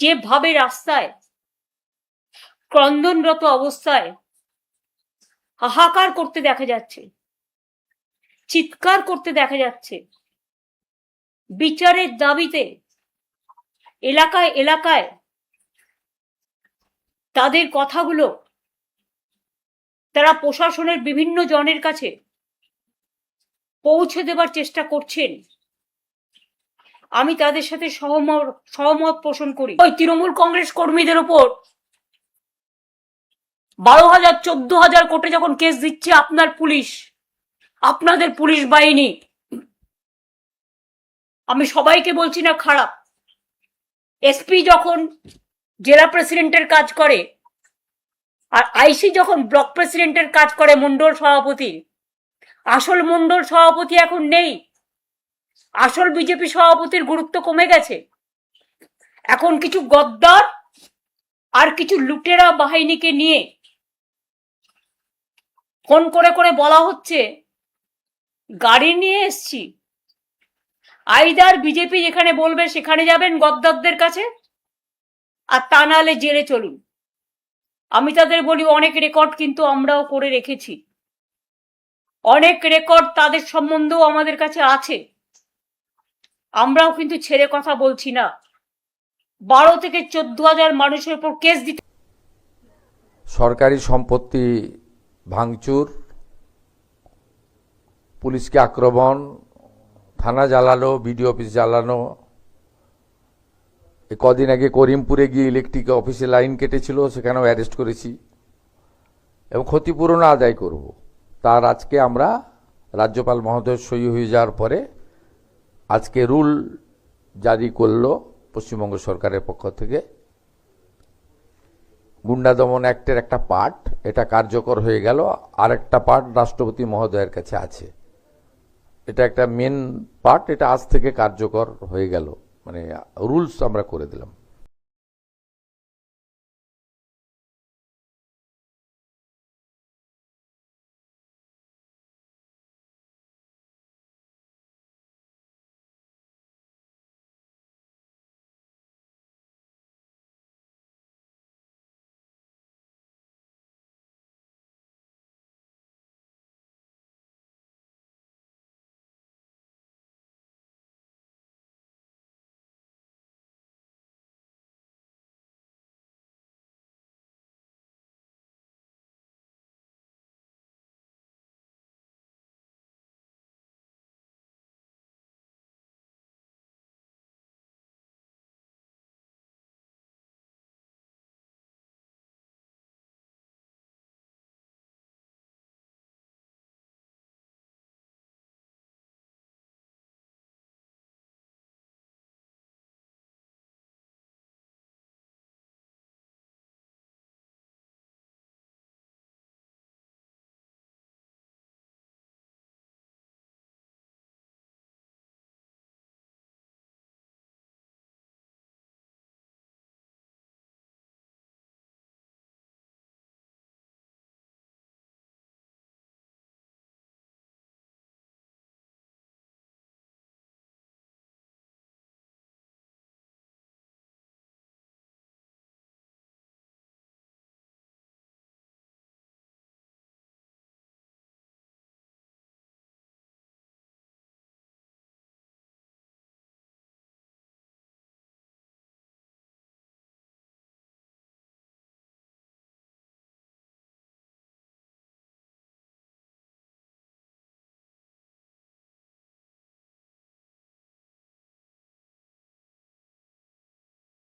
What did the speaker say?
যেভাবে রাস্তায় ক্রন্দনরত অবস্থায় হাহাকার করতে দেখা যাচ্ছে, চিৎকার করতে দেখা যাচ্ছে, বিচারের দাবিতে এলাকায় এলাকায় তাদের কথাগুলো তারা প্রশাসনের বিভিন্ন জনের কাছে পৌঁছে দেবার চেষ্টা করছেন, আমি তাদের সাথে সহমত পোষণ করি। ওই তৃণমূল কংগ্রেস কর্মীদের উপর 12,000 14,000 কোটি যখন কেস দিচ্ছে আপনার পুলিশ, আপনাদের পুলিশ বাহিনী, আমি সবাইকে বলছি না খারাপ, এসপি যখন জেলা প্রেসিডেন্টের কাজ করে আর আইসি যখন ব্লক প্রেসিডেন্টের কাজ করে মন্ডল সভাপতি, আসল মন্ডল সভাপতি এখন নেই, আসল বিজেপি সভাপতির গুরুত্ব কমে গেছে। এখন কিছু গদ্দার আর কিছু লুটেরা বাহিনীকে নিয়ে ফোন করে করে বলা হচ্ছে গাড়ি নিয়ে এসছি, আইদার বিজেপি যেখানে বলবে সেখানে যাবেন গদ্দারদের কাছে, আর তা নাহলে জেলে চলুন। আমি তাদের বলি অনেক রেকর্ড কিন্তু আমরাও করে রেখেছি, অনেক রেকর্ড তাদের সম্বন্ধেও আমাদের কাছে আছে, আমরাও কিন্তু ছেড়ে কথা বলছি না। 12 থেকে 14,000 মানুষের উপর কেস দিতে, সরকারি সম্পত্তি ভাঙচুর, পুলিশকে আক্রমণ, থানা জ্বালানো, বিডিও অফিস জ্বালানো, কদিন আগে করিমপুরে গিয়ে ইলেকট্রিক অফিসে লাইন কেটেছিল, সেখানেও অ্যারেস্ট করেছি এবং ক্ষতিপূরণ আদায় করব। তার আজকে আমরা রাজ্যপাল মহোদয় সই হয়ে যাওয়ার পরে আজকে রুল জারি করলো পশ্চিমবঙ্গ সরকারের পক্ষ থেকে। গুন্ডা দমন অ্যাক্টের একটা পার্ট এটা কার্যকর হয়ে গেল, আর একটা পার্ট রাষ্ট্রপতি মহোদয়ের কাছে আছে। এটা একটা মেন পার্ট, এটা আজ থেকে কার্যকর হয়ে গেল, মানে রুলস আমরা করে দিলাম।